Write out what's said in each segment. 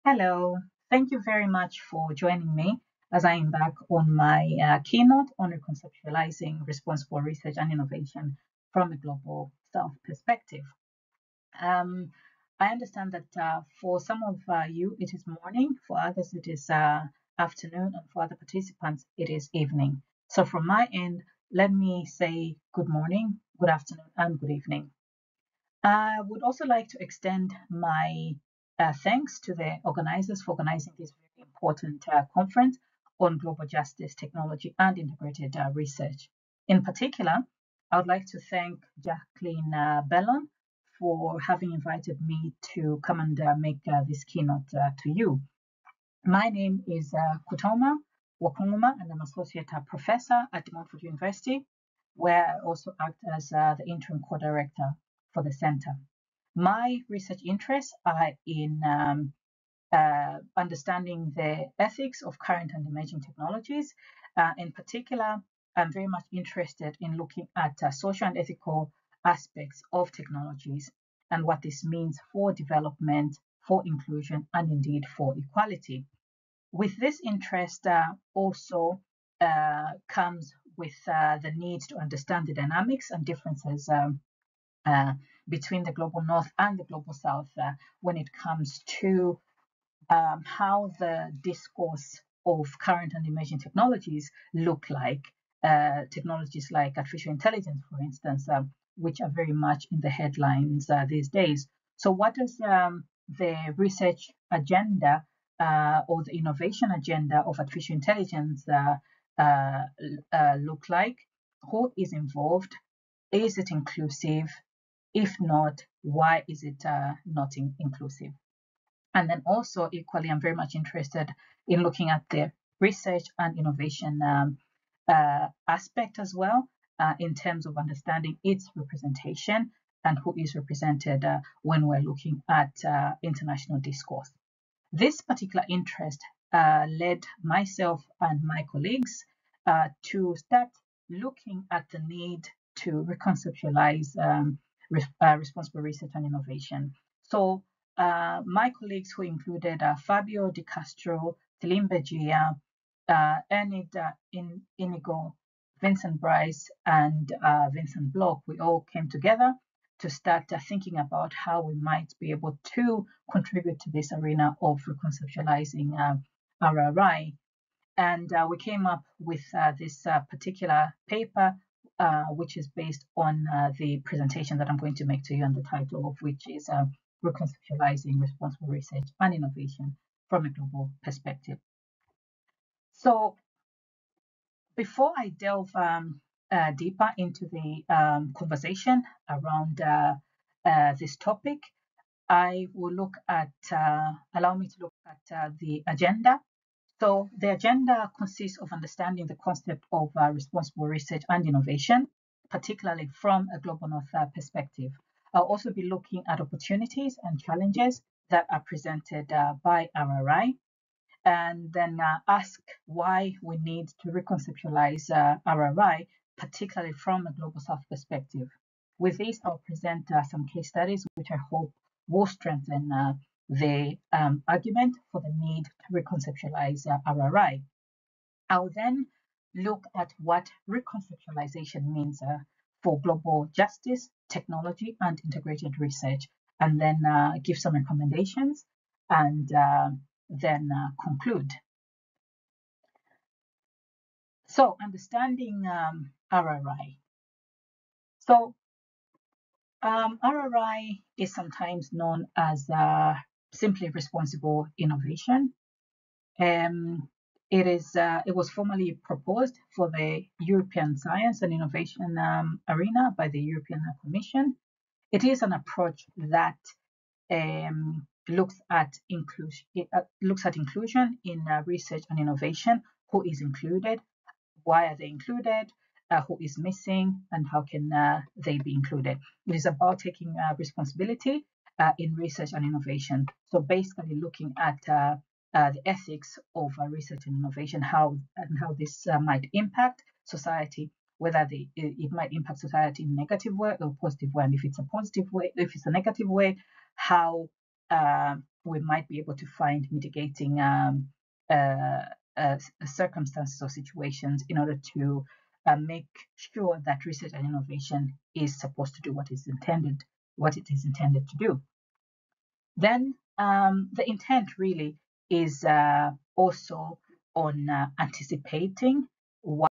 Hello, thank you very much for joining me as I embark on my keynote on reconceptualizing responsible research and innovation from a global South perspective. Um, I understand that for some of you it is morning, for others it is afternoon, and for other participants it is evening. So from my end, let me say good morning, good afternoon, and good evening. I would also like to extend my thanks to the organizers for organizing this very important conference on global justice, technology, and integrated research. In particular, I would like to thank Jacqueline Bellon for having invited me to come and make this keynote to you. My name is Kutoma Wakunuma, and I'm associate professor at Montfort University, where I also act as the interim co-director for the center. My research interests are in understanding the ethics of current and emerging technologies. In particular, I'm very much interested in looking at social and ethical aspects of technologies and what this means for development, for inclusion, and indeed for equality. With this interest also comes with the need to understand the dynamics and differences uh, between the global north and the global south when it comes to how the discourse of current and emerging technologies look like. Technologies like artificial intelligence, for instance, which are very much in the headlines these days. So, what does the research agenda or the innovation agenda of artificial intelligence look like? Who is involved? Is it inclusive? If not, why is it not inclusive? And then also equally, I'm very much interested in looking at the research and innovation aspect as well in terms of understanding its representation and who is represented when we're looking at international discourse. This particular interest led myself and my colleagues to start looking at the need to reconceptualize responsible research and innovation. So my colleagues who included Fabio Di Castro, Tilimbe Gia, Enid Inigo, Vincent Bryce, and Vincent Block, we all came together to start thinking about how we might be able to contribute to this arena of reconceptualizing RRI. And we came up with this particular paper, which is based on the presentation that I'm going to make to you, and the title of which is Reconceptualizing Responsible Research and Innovation from a Global Perspective. So before I delve deeper into the conversation around this topic, I will look at, allow me to look at the agenda. So the agenda consists of understanding the concept of responsible research and innovation, particularly from a global north perspective. I'll also be looking at opportunities and challenges that are presented by RRI, and then ask why we need to reconceptualize RRI, particularly from a global south perspective. With this, I'll present some case studies, which I hope will strengthen the argument for the need to reconceptualize RRI. I'll then look at what reconceptualization means for global justice, technology, and integrated research, and then give some recommendations and then conclude. So, understanding RRI. So, RRI is sometimes known as simply responsible innovation. It was formally proposed for the European Science and Innovation arena by the European Commission. It is an approach that looks at inclusion in research and innovation. Who is included? Why are they included? Who is missing? And how can they be included? It is about taking responsibility in research and innovation. So basically, looking at the ethics of research and innovation, how this might impact society, whether it might impact society in a negative way or positive way, and if it's a positive way, if it's a negative way, how we might be able to find mitigating circumstances or situations in order to make sure that research and innovation is supposed to do what it is intended to do. Then the intent really is also on anticipating what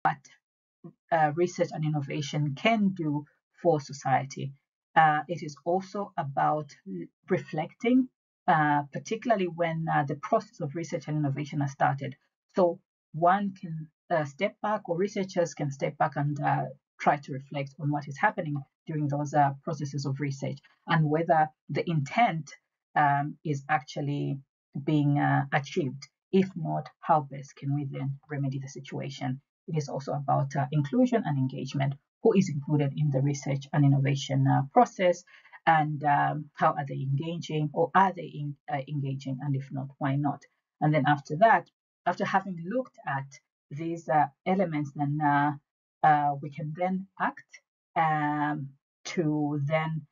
research and innovation can do for society. It is also about reflecting, particularly when the process of research and innovation has started. So one can step back, or researchers can step back and try to reflect on what is happening during those processes of research and whether the intent is actually being achieved. If not, how best can we then remedy the situation? It is also about inclusion and engagement. Who is included in the research and innovation process, and how are they engaging, or are they engaging, and if not, why not? And then after that, after having looked at these elements, then we can then act to then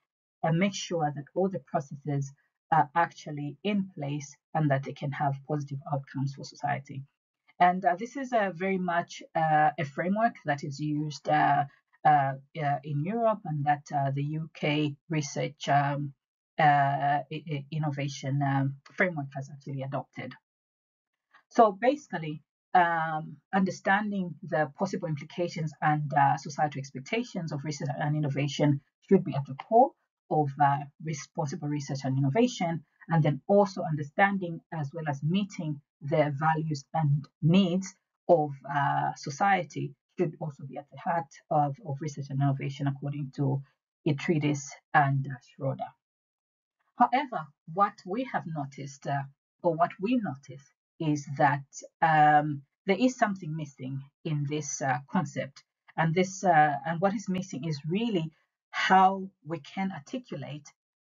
make sure that all the processes are actually in place and that they can have positive outcomes for society. And this is very much a framework that is used in Europe, and that the UK research innovation framework has actually adopted. So basically, understanding the possible implications and societal expectations of research and innovation should be at the core of responsible research and innovation, and then also understanding as well as meeting the values and needs of society should also be at the heart of research and innovation, according to a treatise and Schroeder. However, what we have noticed, or what we notice, is that there is something missing in this concept, and what is missing is really how we can articulate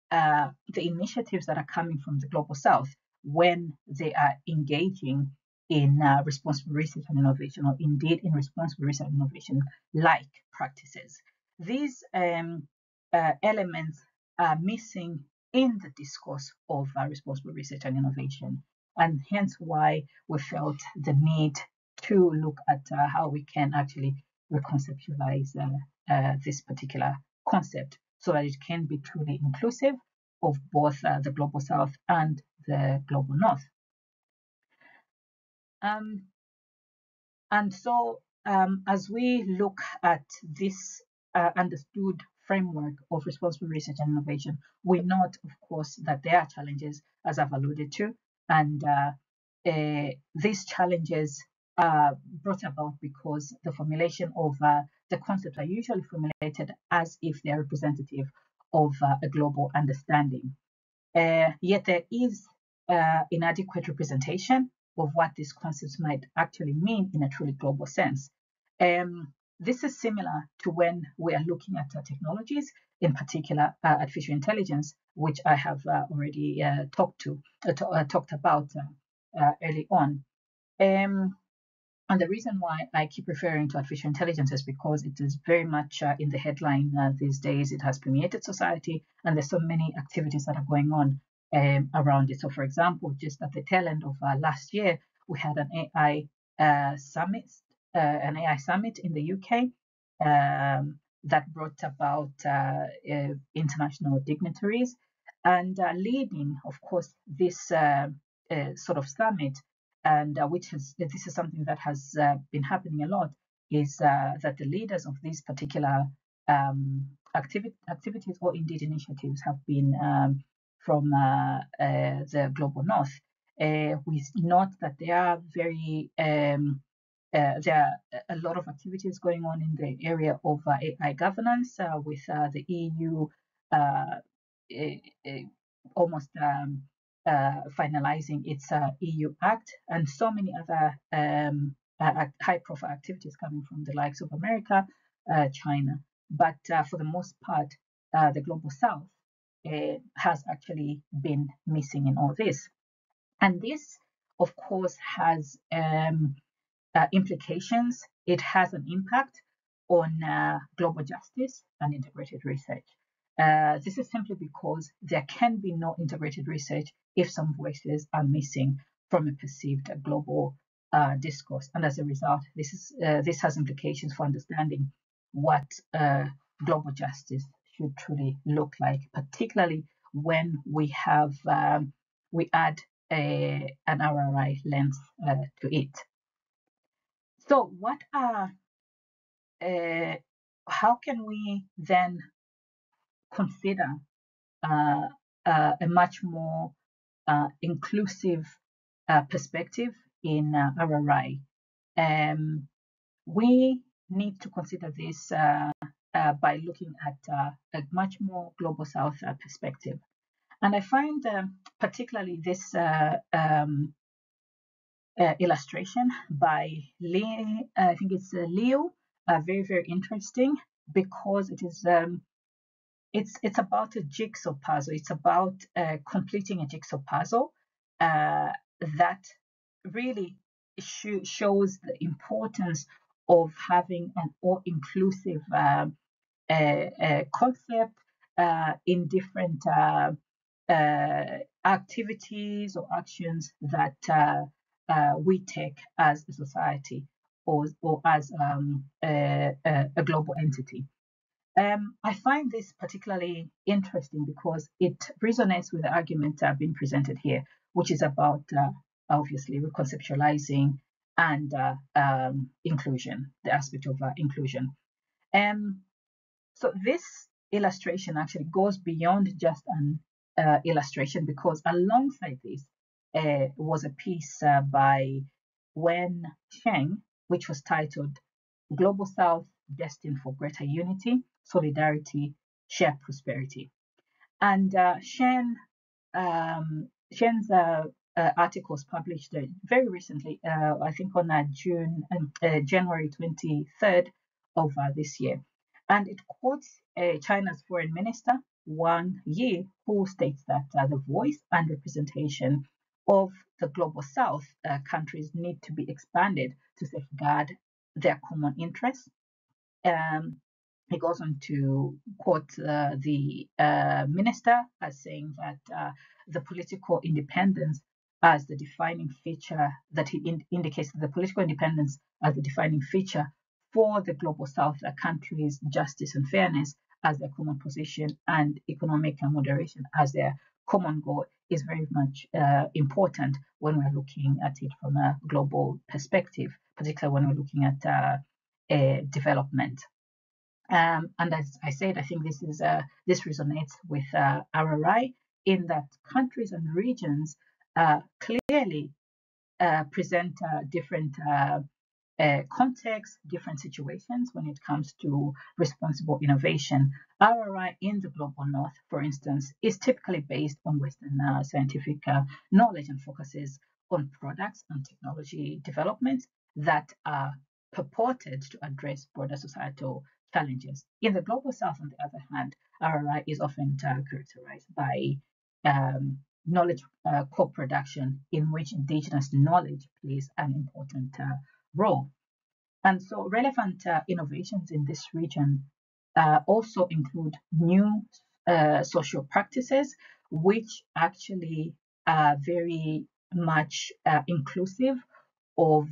the initiatives that are coming from the global south when they are engaging in responsible research and innovation, or indeed in responsible research and innovation like practices. These elements are missing in the discourse of responsible research and innovation, and hence why we felt the need to look at how we can actually reconceptualize this particular concept so that it can be truly inclusive of both the global south and the global north. And so as we look at this understood framework of responsible research and innovation, we note, of course, that there are challenges, as I've alluded to, and these challenges are brought about because the formulation of the concepts are usually formulated as if they're representative of a global understanding. Yet there is inadequate representation of what these concepts might actually mean in a truly global sense. This is similar to when we are looking at technologies, in particular artificial intelligence, which I have already talked about early on. And the reason why I keep referring to artificial intelligence is because it is very much in the headline these days. It has permeated society, and there's so many activities that are going on around it. So, for example, just at the tail end of last year, we had an AI summit, in the UK that brought about international dignitaries, and leading, of course, this sort of summit, and this is something that has been happening a lot, is that the leaders of these particular activities or indeed initiatives have been from the global north. We note that there are there are a lot of activities going on in the area of AI governance, with the EU almost finalizing its EU Act, and so many other high-profile activities coming from the likes of America, China. But for the most part, the global south has actually been missing in all this. And this, of course, has implications. It has an impact on global justice and integrated research. This is simply because there can be no integrated research if some voices are missing from a perceived global discourse. And as a result, this has implications for understanding what global justice should truly look like, particularly when we add an RRI lens to it. So, how can we then consider a much more inclusive perspective in RRI? We need to consider this by looking at a much more global South perspective. And I find particularly this illustration by Lee, I think it's Leo, very, very interesting because it's about a jigsaw puzzle. It's about completing a jigsaw puzzle that really shows the importance of having an all-inclusive concept in different activities or actions that we take as a society or as a global entity. I find this particularly interesting because it resonates with the argument being presented here, which is about obviously reconceptualizing and inclusion, the aspect of inclusion. So this illustration actually goes beyond just an illustration because alongside this was a piece by Wen Sheng, which was titled Global South Destined for Greater Unity, Solidarity, Shared Prosperity. And Shen's articles published very recently, I think on January 23rd of this year. And it quotes China's foreign minister, Wang Yi, who states that the voice and representation of the global South countries need to be expanded to safeguard their common interests. He goes on to quote the minister as saying that the political independence as the defining feature, that he indicates that the political independence as the defining feature for the global South countries, justice and fairness as their common position and economic moderation as their common goal is very much important when we're looking at it from a global perspective, particularly when we're looking at development. And as I said, I think this resonates with RRI in that countries and regions clearly present different contexts, different situations when it comes to responsible innovation. RRI in the global north, for instance, is typically based on Western scientific knowledge and focuses on products and technology developments that are purported to address broader societal challenges. In the global south, on the other hand, RRI is often characterized by knowledge co-production in which indigenous knowledge plays an important role. And so relevant innovations in this region also include new social practices, which actually are very much inclusive of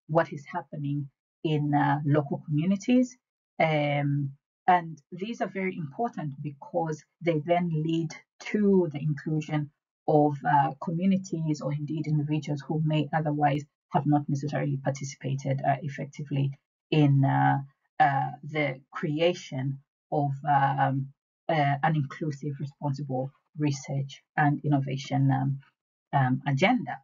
what is happening in local communities. And these are very important because they then lead to the inclusion of communities or indeed individuals who may otherwise have not necessarily participated effectively in the creation of an inclusive, responsible research and innovation agenda.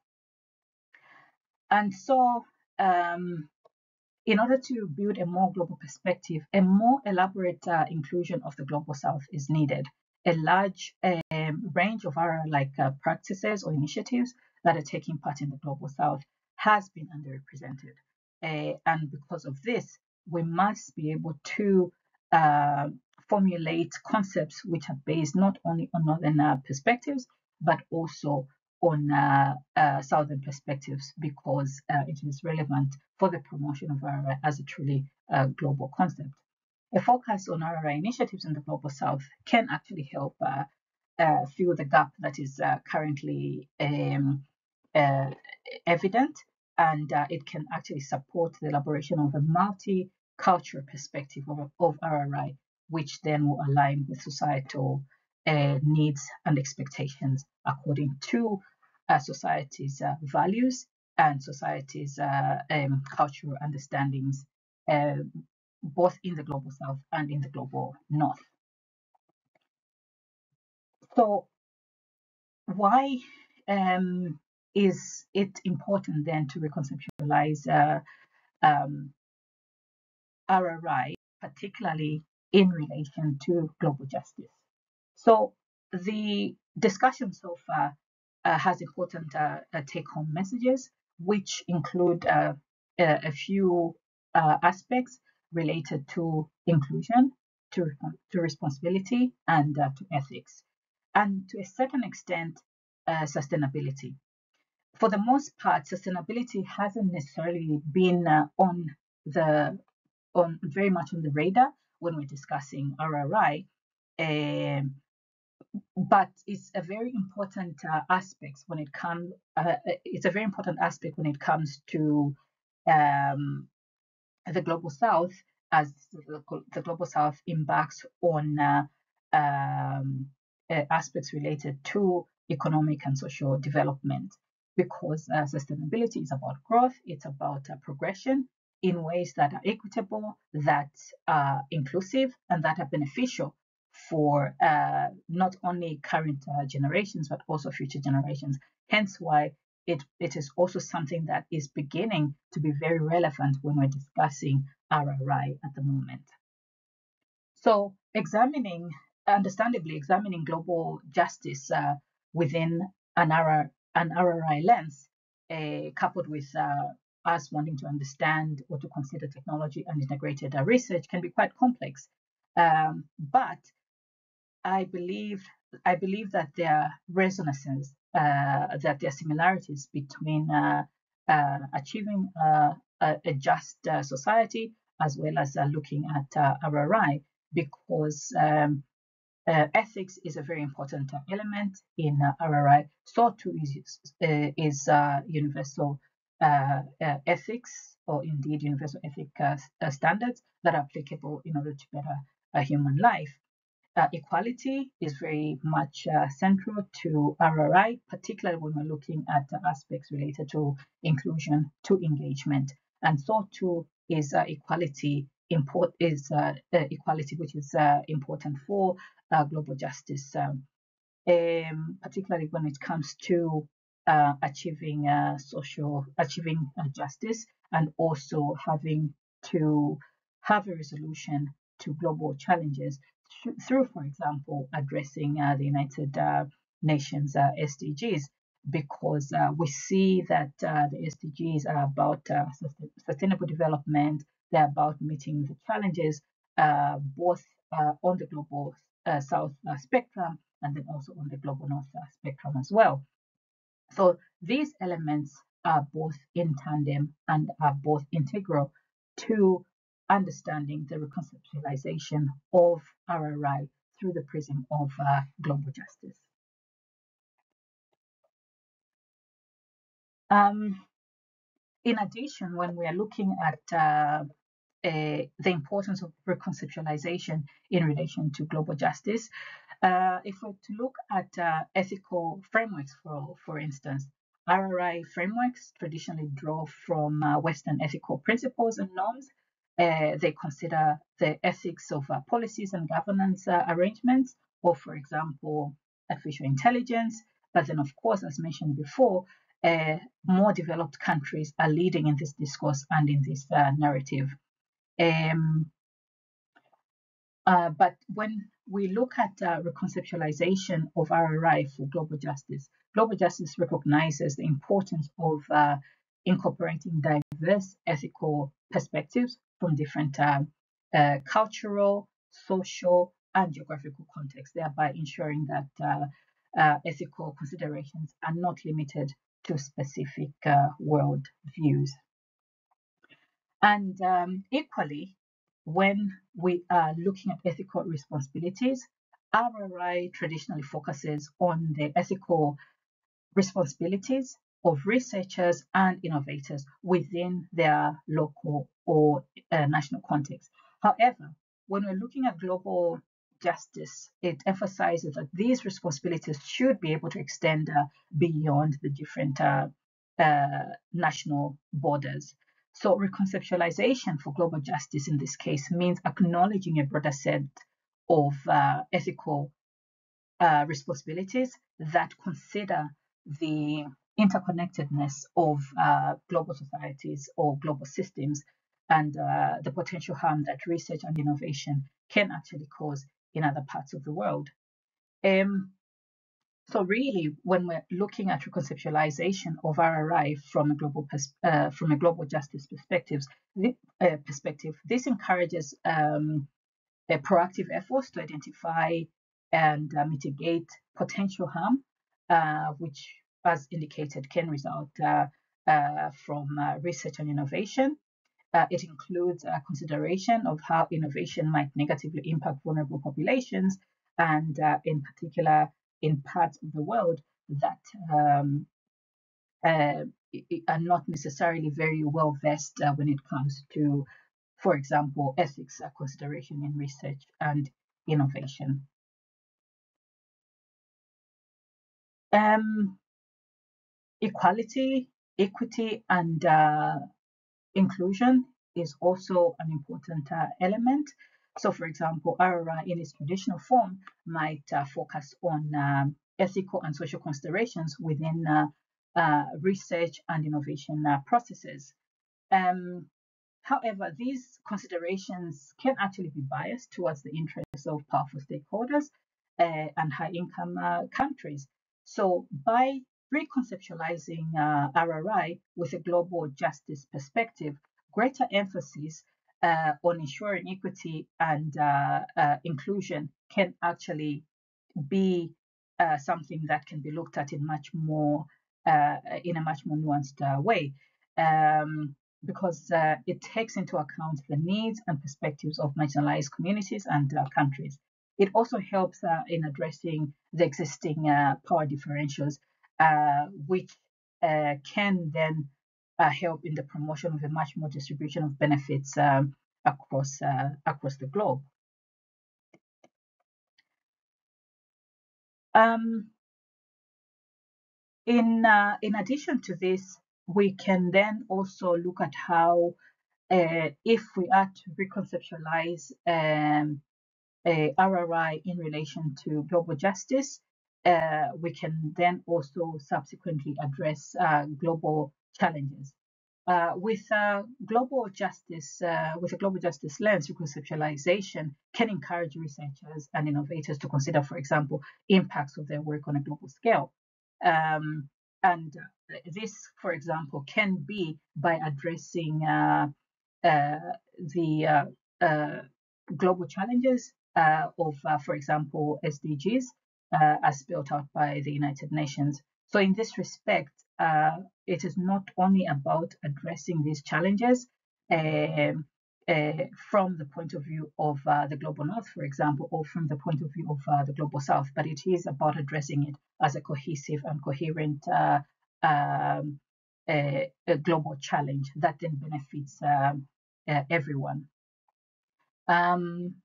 And so, in order to build a more global perspective, a more elaborate inclusion of the global south is needed. A large range of our practices or initiatives that are taking part in the global south has been underrepresented. And because of this, we must be able to formulate concepts which are based not only on northern perspectives, but also on southern perspectives because it is relevant for the promotion of our as a truly global concept. A focus on RRI initiatives in the Global South can actually help fill the gap that is currently evident, and it can actually support the elaboration of a multicultural perspective of RRI, which then will align with societal needs and expectations according to society's values and society's cultural understandings, both in the Global South and in the Global North. So why is it important then to reconceptualize RRI, particularly in relation to global justice? So the discussion so far has important take-home messages, which include a few aspects related to inclusion, to responsibility, and to ethics, and to a certain extent, sustainability. For the most part, sustainability hasn't necessarily been very much on the radar when we're discussing RRI, but it's a very important aspect when it comes. It's a very important aspect when it comes to um, the Global South, as the Global South embarks on aspects related to economic and social development, because sustainability is about growth, it's about progression in ways that are equitable, that are inclusive, and that are beneficial for not only current generations, but also future generations. Hence why it is also something that is beginning to be very relevant when we're discussing RRI at the moment. So understandably examining global justice within an RRI lens, coupled with us wanting to understand or to consider technology and integrated research, can be quite complex. But I believe that there are resonances, that there are similarities between achieving a just society as well as looking at RRI, because ethics is a very important element in RRI. So too is universal ethics, or indeed universal ethic standards that are applicable in order to better human life. Equality is very much central to RRI, particularly when we're looking at aspects related to inclusion, to engagement, and so too is equality, which is important for global justice, particularly when it comes to achieving justice, and also having to have a resolution to global challenges through, for example, addressing the United Nations SDGs, because we see that the SDGs are about sustainable development. They're about meeting the challenges both on the global South spectrum, and then also on the global North spectrum as well. So these elements are both in tandem and are both integral to understanding the reconceptualization of RRI through the prism of global justice. In addition, when we are looking at the importance of reconceptualization in relation to global justice, if we're to look at ethical frameworks, for instance, RRI frameworks traditionally draw from Western ethical principles and norms. They consider the ethics of policies and governance arrangements, or, for example, artificial intelligence. But then, of course, as mentioned before, more developed countries are leading in this discourse and in this narrative. But when we look at reconceptualization of RRI for global justice recognizes the importance of incorporating diverse ethical perspectives from different cultural, social, and geographical contexts, thereby ensuring that ethical considerations are not limited to specific world views. And equally, when we are looking at ethical responsibilities, RRI traditionally focuses on the ethical responsibilities of researchers and innovators within their local or national context. However, when we're looking at global justice, it emphasizes that these responsibilities should be able to extend beyond the different national borders. So, reconceptualization for global justice in this case means acknowledging a broader set of ethical responsibilities that consider the interconnectedness of global societies or global systems and the potential harm that research and innovation can actually cause in other parts of the world. Um, so really, when we're looking at reconceptualization of RRI from a global justice perspective, this encourages proactive efforts to identify and mitigate potential harm, which, as indicated, can result from research and innovation. It includes consideration of how innovation might negatively impact vulnerable populations, and in particular, in parts of the world that uh, are not necessarily very well versed when it comes to, for example, ethics consideration in research and innovation. Um, Equality, equity, and inclusion is also an important element. So, for example, RRI in its traditional form might focus on ethical and social considerations within research and innovation processes. Um, However, these considerations can actually be biased towards the interests of powerful stakeholders and high income countries. So, by reconceptualizing RRI with a global justice perspective, greater emphasis on ensuring equity and inclusion can actually be something that can be looked at in a much more nuanced way. Because it takes into account the needs and perspectives of marginalized communities and countries. It also helps in addressing the existing power differentials, which can then help in the promotion of a much more distribution of benefits across the globe. Um, in addition to this, we can then also look at how if we are to reconceptualize RRI in relation to global justice, we can then also subsequently address global challenges. With a global justice lens, reconceptualization can encourage researchers and innovators to consider, for example, impacts of their work on a global scale. And this, for example, can be by addressing the global challenges of, for example, SDGs as built out by the United Nations. So, in this respect, it is not only about addressing these challenges um, from the point of view of the global north, for example, or from the point of view of the global south, but it is about addressing it as a cohesive and coherent um, a global challenge that then benefits everyone. Um,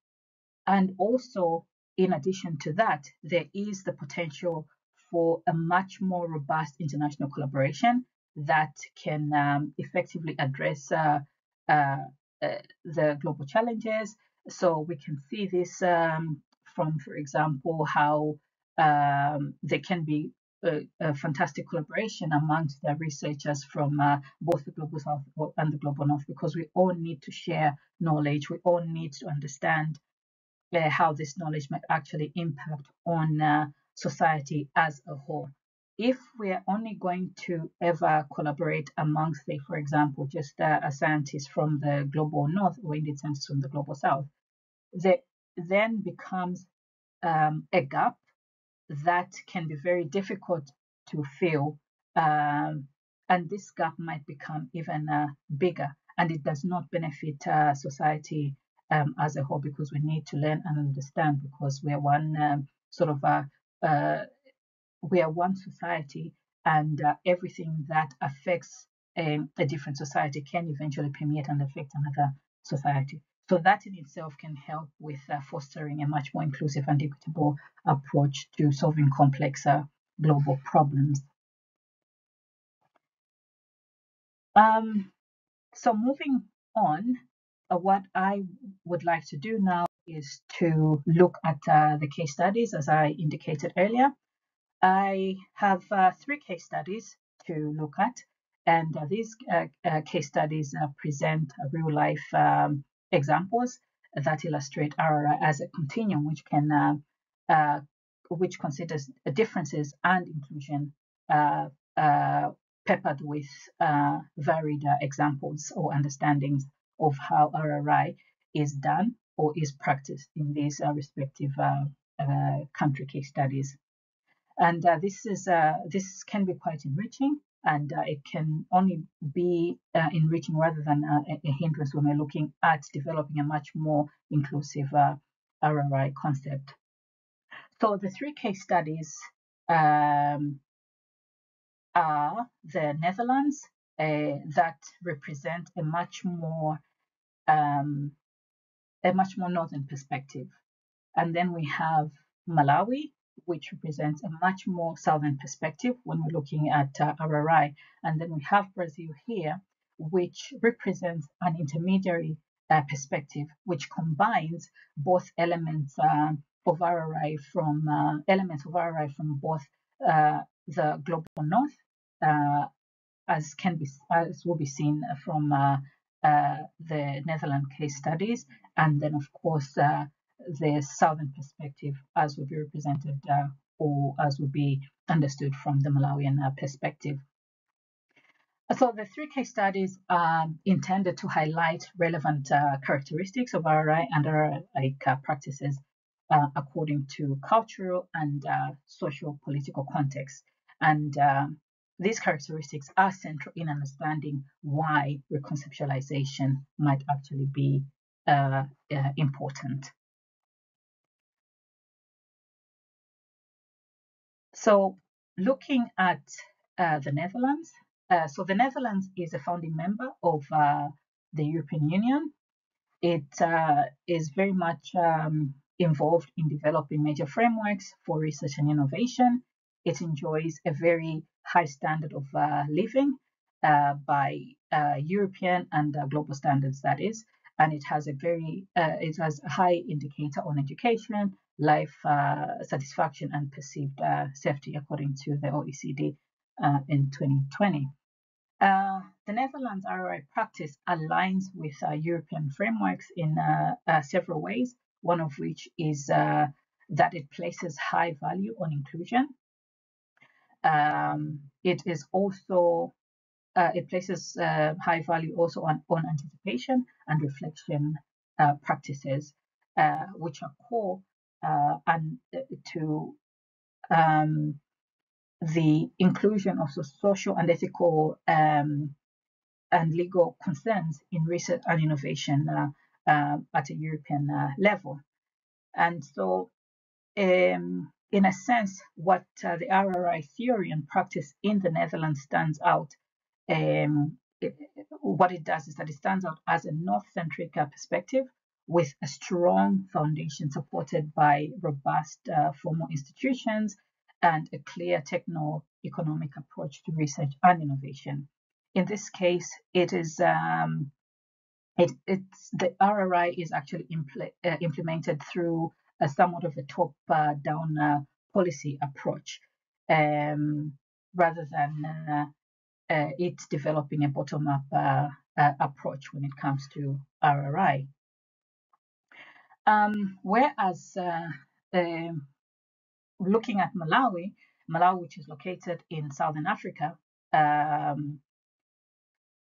and also, in addition to that, there is the potential for a much more robust international collaboration that can effectively address the global challenges. So we can see this from, for example, how there can be a fantastic collaboration amongst the researchers from both the global south and the global north, because we all need to share knowledge. We all need to understand how this knowledge might actually impact on society as a whole. If we're only going to ever collaborate amongst, say, for example, just a scientist from the global north or indeed scientists from the global south, there then becomes a gap that can be very difficult to fill. And this gap might become even bigger, and it does not benefit society as a whole, because we need to learn and understand, because we are one we are one society, and everything that affects a different society can eventually permeate and affect another society. So that in itself can help with fostering a much more inclusive and equitable approach to solving complex global problems. So moving on, what I would like to do now is to look at the case studies, as I indicated earlier. I have 3 case studies to look at, and these case studies present real-life examples that illustrate RRI as a continuum, which considers differences and inclusion, peppered with varied examples or understandings of how RRI is done or is practiced in these respective country case studies. And this can be quite enriching, and it can only be enriching rather than a hindrance when we're looking at developing a much more inclusive RRI concept. So the 3 case studies are the Netherlands, that represent a much more northern perspective. And then we have Malawi, which represents a much more southern perspective when we're looking at RRI. And then we have Brazil here, which represents an intermediary perspective, which combines both elements of RRI from both the global north, as will be seen from the Netherlands case studies, and then of course the southern perspective, as will be represented or as will be understood from the Malawian perspective. So the 3 case studies are intended to highlight relevant characteristics of RRI and RRI practices according to cultural and social political context. And these characteristics are central in understanding why reconceptualization might actually be important. So looking at the Netherlands, so the Netherlands is a founding member of the European Union. It is very much involved in developing major frameworks for research and innovation. It enjoys a very high standard of living by European and global standards, that is, and it has a high indicator on education, life satisfaction, and perceived safety, according to the OECD in 2020. The Netherlands RRI practice aligns with European frameworks in several ways, one of which is that it places high value on inclusion. It places high value also on anticipation and reflection practices, which are core and to the inclusion of social and ethical and legal concerns in research and innovation at a European level. And so, in a sense, what the RRI theory and practice in the Netherlands stands out. What it does is that it stands out as a North-centric perspective with a strong foundation supported by robust formal institutions and a clear techno-economic approach to research and innovation. In this case, it's the RRI is actually implemented through somewhat of a top-down policy approach, rather than it's developing a bottom-up approach when it comes to RRI. Whereas looking at Malawi, which is located in Southern Africa,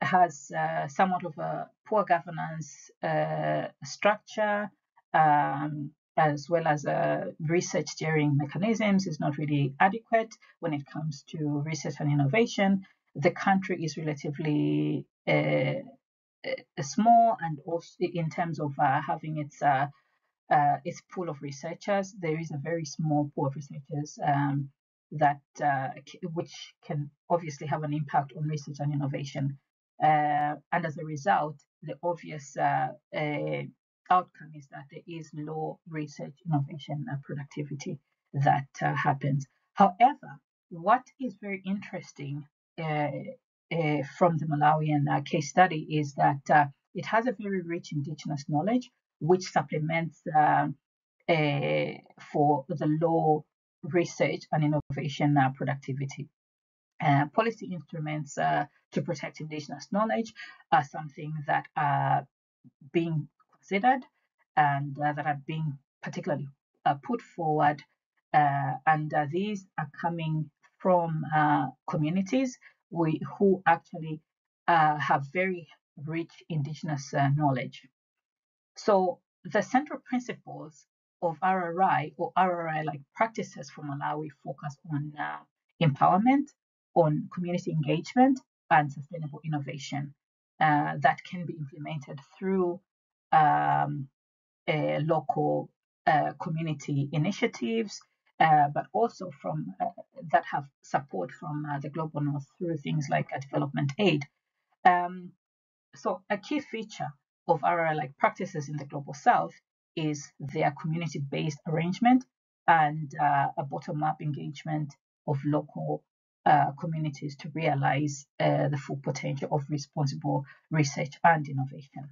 has somewhat of a poor governance structure, as well as research steering mechanisms is not really adequate when it comes to research and innovation. The country is relatively small, and also in terms of having its pool of researchers. There is a very small pool of researchers that which can obviously have an impact on research and innovation. And as a result, the obvious outcome is that there is low research, innovation, productivity that happens. However, what is very interesting from the Malawian case study is that it has a very rich indigenous knowledge, which supplements for the low research and innovation productivity. Policy instruments to protect indigenous knowledge are something that are being considered and that are being particularly put forward. And these are coming from communities who actually have very rich indigenous knowledge. So the central principles of RRI or RRI-like practices for Malawi focus on empowerment, on community engagement, and sustainable innovation that can be implemented through local community initiatives, but also from that have support from the Global North through things like development aid. So a key feature of RRI-like practices in the Global South is their community-based arrangement and a bottom-up engagement of local communities to realize the full potential of responsible research and innovation.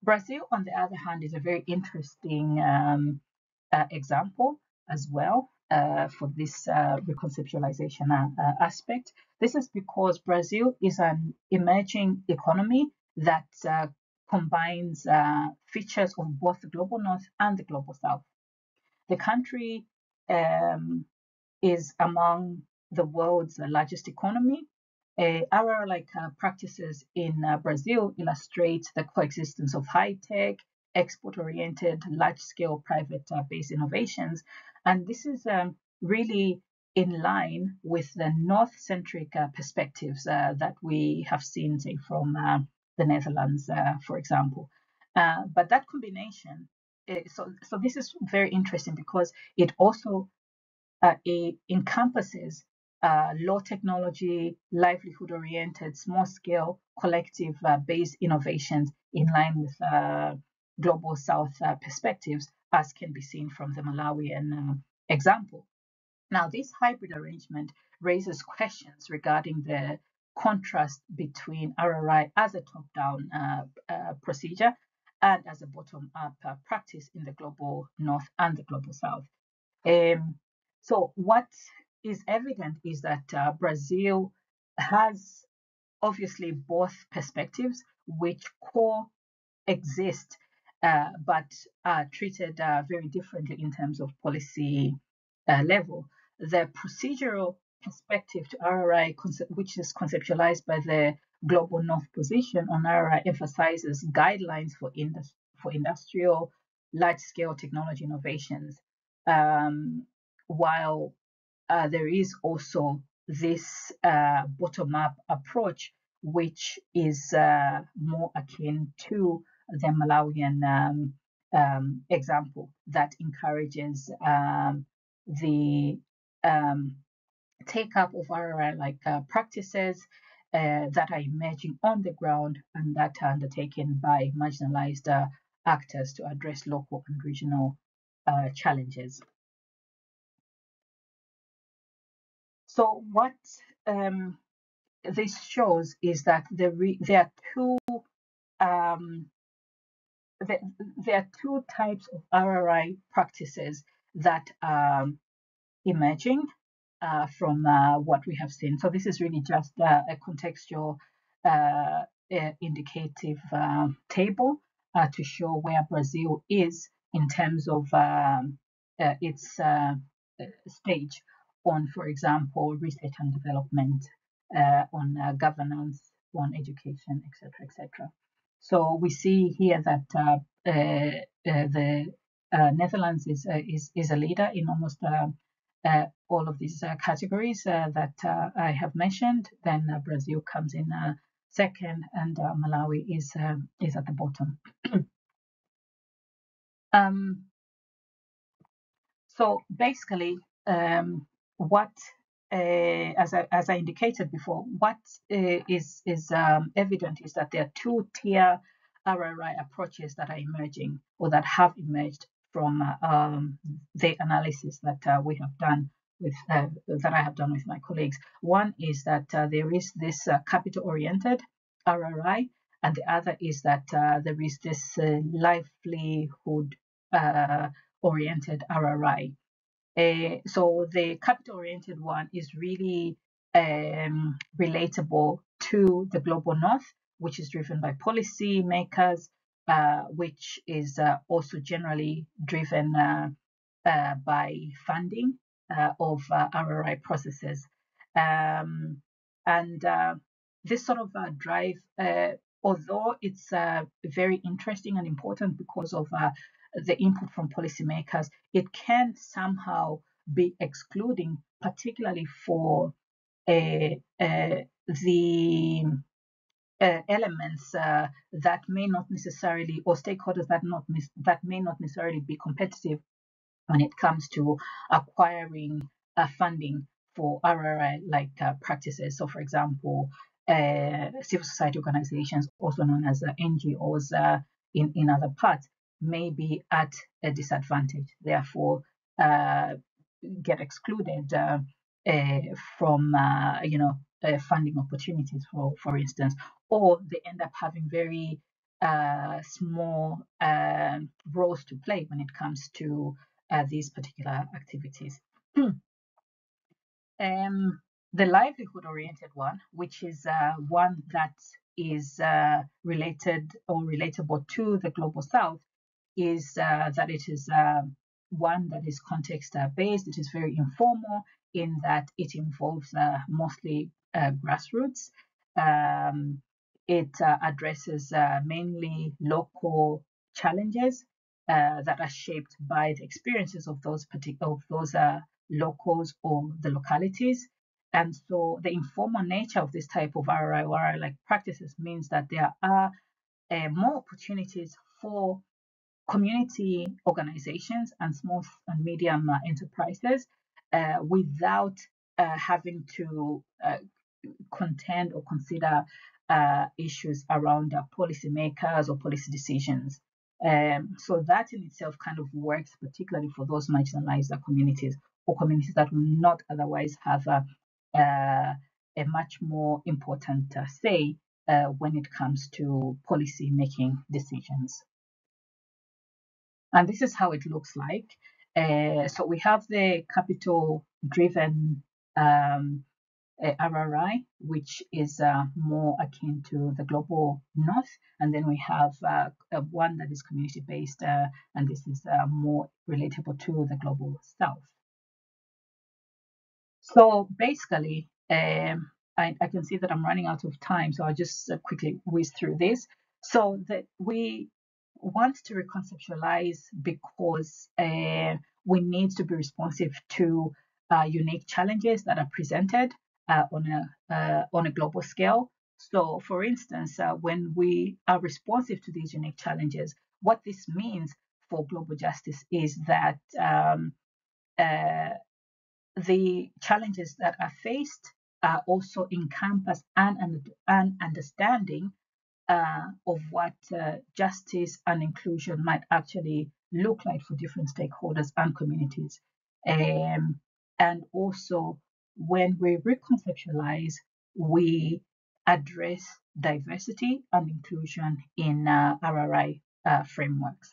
Brazil, on the other hand, is a very interesting example as well for this reconceptualization aspect. This is because Brazil is an emerging economy that combines features of both the Global North and the Global South. The country is among the world's largest economy. Our practices in Brazil illustrate the coexistence of high-tech, export-oriented, large-scale private-based innovations, and this is really in line with the North-centric perspectives that we have seen, say, from the Netherlands, for example. But that combination, so this is very interesting because it also it encompasses low technology, livelihood oriented, small scale, collective based innovations in line with Global South perspectives, as can be seen from the Malawian example. Now, this hybrid arrangement raises questions regarding the contrast between RRI as a top down procedure and as a bottom up practice in the Global North and the Global South. So what is evident is that Brazil has obviously both perspectives which coexist, but are treated very differently in terms of policy level. The procedural perspective to RRI, which is conceptualized by the Global North position on RRI, emphasizes guidelines for industrial large-scale technology innovations, while there is also this bottom-up approach, which is more akin to the Malawian example that encourages the take-up of RRI-like practices that are emerging on the ground and that are undertaken by marginalized actors to address local and regional challenges. So what this shows is that there are two types of RRI practices that are emerging from what we have seen. So this is really just a contextual indicative table to show where Brazil is in terms of its stage on, for example, research and development, on governance, on education, etc., etc. So we see here that the Netherlands is a leader in almost all of these categories that I have mentioned. Then Brazil comes in second, and Malawi is at the bottom. So basically, what as I indicated before, what is evident is that there are two-tier RRI approaches that are emerging or that have emerged from the analysis that we have done with that I have done with my colleagues. One is that there is this capital-oriented RRI, and the other is that there is this livelihood oriented RRI. So the capital-oriented one is really relatable to the global north, which is driven by policy makers, which is also generally driven by funding of RRI processes. And this sort of drive, although it's very interesting and important because of the input from policymakers, it can somehow be excluding, particularly for the elements that may not necessarily, or stakeholders that may not necessarily be competitive when it comes to acquiring funding for RRI like practices. So, for example, civil society organizations, also known as NGOs in other parts, may be at a disadvantage, therefore get excluded from funding opportunities, for instance, or they end up having very small roles to play when it comes to these particular activities. The livelihood-oriented one, which is one that is related or relatable to the Global South, is that it is one that is context-based. It is very informal in that it involves mostly grassroots. It addresses mainly local challenges that are shaped by the experiences of those locals or the localities. And so the informal nature of this type of RRI or RRI-like practices means that there are more opportunities for community organizations and small and medium enterprises without having to contend or consider issues around policymakers or policy decisions. So that in itself kind of works particularly for those marginalized communities or communities that will not otherwise have a much more important say when it comes to policy making decisions. And this is how it looks like. So we have the capital-driven RRI, which is more akin to the global north. And then we have one that is community-based, and this is more relatable to the global south. So basically, I can see that I'm running out of time, so I'll just quickly whiz through this. So that we want to reconceptualize because we need to be responsive to unique challenges that are presented on a global scale. So, for instance, when we are responsive to these unique challenges, what this means for global justice is that the challenges that are faced also encompass an understanding of what justice and inclusion might actually look like for different stakeholders and communities. And also, when we reconceptualize, we address diversity and inclusion in RRI frameworks.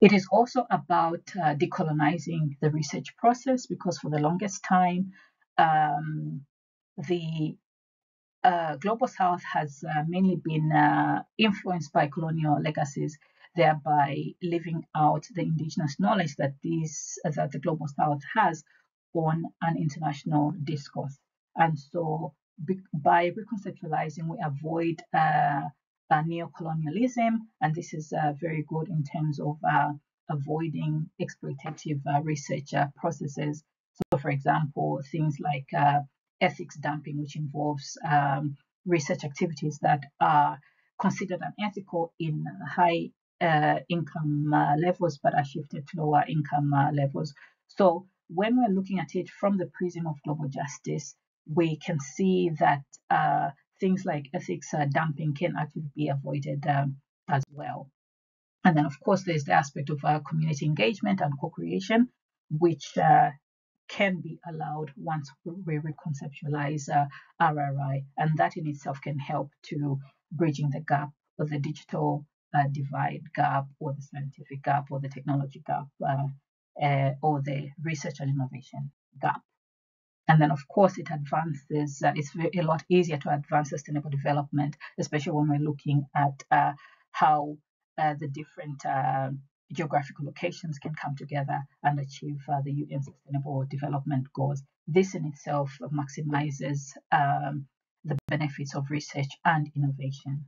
It is also about decolonizing the research process because for the longest time, the Global South has mainly been influenced by colonial legacies, thereby leaving out the indigenous knowledge that the Global South has on an international discourse. And so, by reconceptualizing, we avoid neocolonialism, and this is very good in terms of avoiding exploitative research processes. So, for example, things like ethics dumping, which involves research activities that are considered unethical in high income levels, but are shifted to lower income levels. So when we're looking at it from the prism of global justice, we can see that things like ethics dumping can actually be avoided as well. And then, of course, there's the aspect of community engagement and co-creation, which can be allowed once we reconceptualize RRI, and that in itself can help to bridging the gap, or the digital divide gap, or the scientific gap, or the technology gap, or the research and innovation gap. And then, of course, it advances, it's a lot easier to advance sustainable development, especially when we're looking at how the different geographical locations can come together and achieve the UN Sustainable Development Goals. This in itself maximizes the benefits of research and innovation.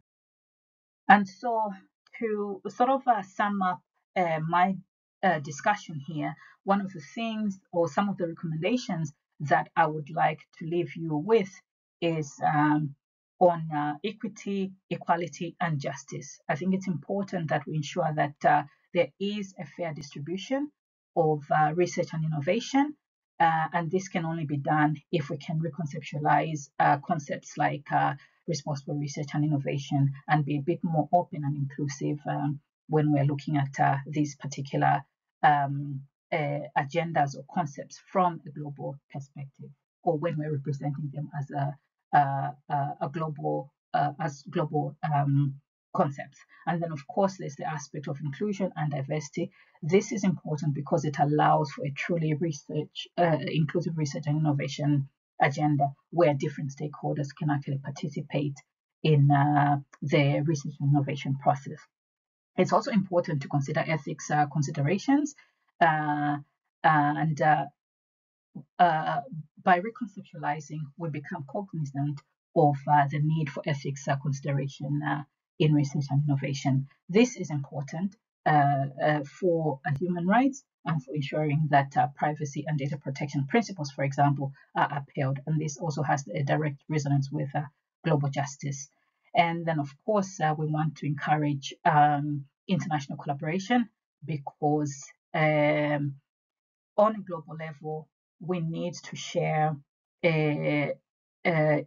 And so, to sort of sum up my discussion here, one of the things or some of the recommendations that I would like to leave you with is on equity, equality, and justice. I think it's important that we ensure that there is a fair distribution of research and innovation. And this can only be done if we can reconceptualize concepts like responsible research and innovation and be a bit more open and inclusive when we're looking at these particular agendas or concepts from a global perspective, or when we're representing them as a global concepts. And then, of course, there's the aspect of inclusion and diversity. This is important because it allows for a truly inclusive research and innovation agenda where different stakeholders can actually participate in the research and innovation process. It's also important to consider ethics considerations and by reconceptualizing, we become cognizant of the need for ethics consideration in research and innovation. This is important for human rights and for ensuring that privacy and data protection principles, for example, are upheld. And this also has a direct resonance with global justice. And then, of course, we want to encourage international collaboration because on a global level, we need to share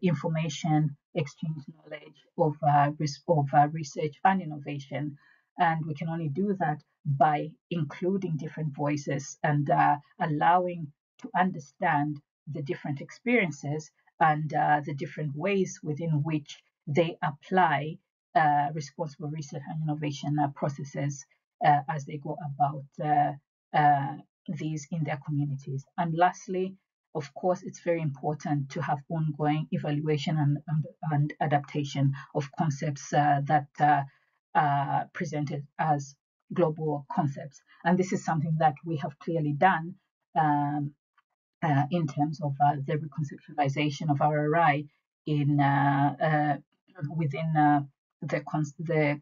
information, exchange knowledge of research and innovation. And we can only do that by including different voices and allowing to understand the different experiences and the different ways within which they apply responsible research and innovation processes as they go about these in their communities. And lastly, of course, it's very important to have ongoing evaluation and adaptation of concepts that are presented as global concepts. And this is something that we have clearly done in terms of the reconceptualization of RRI in within the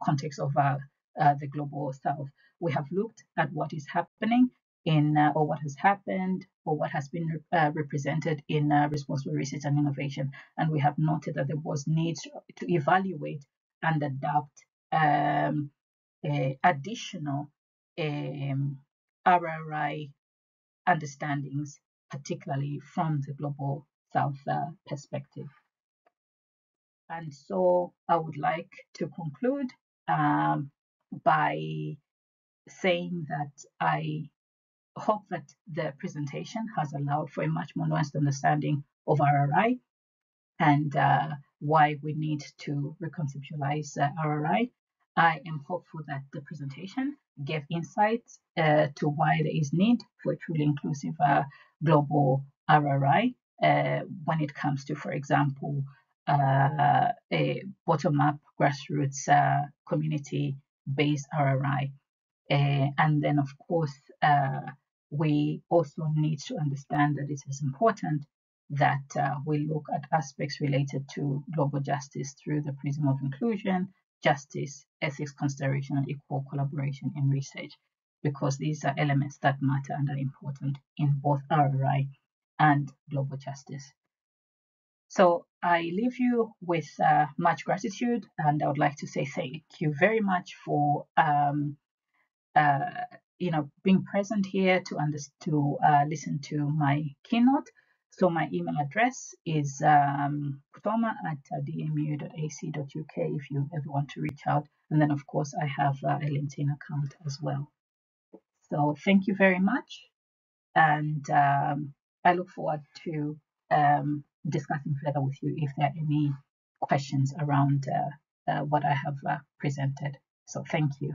context of the global south. We have looked at what is happening in or what has happened or what has been represented in responsible research and innovation, and we have noted that there was need to evaluate and adapt additional RRI understandings, particularly from the global south perspective. And so I would like to conclude by saying that I hope that the presentation has allowed for a much more nuanced understanding of RRI and why we need to reconceptualize RRI. I am hopeful that the presentation gave insights to why there is need for a truly inclusive global RRI when it comes to, for example, a bottom-up grassroots community-based RRI. And then, of course, we also need to understand that it is important that we look at aspects related to global justice through the prism of inclusion, justice, ethics consideration, and equal collaboration in research, because these are elements that matter and are important in both RRI and global justice. So I leave you with much gratitude, and I would like to say thank you very much for being present here to listen to my keynote. So my email address is kutoma@dmu.ac.uk if you ever want to reach out. And then, of course, I have a LinkedIn account as well. So thank you very much. And I look forward to discussing further with you if there are any questions around what I have presented. So thank you.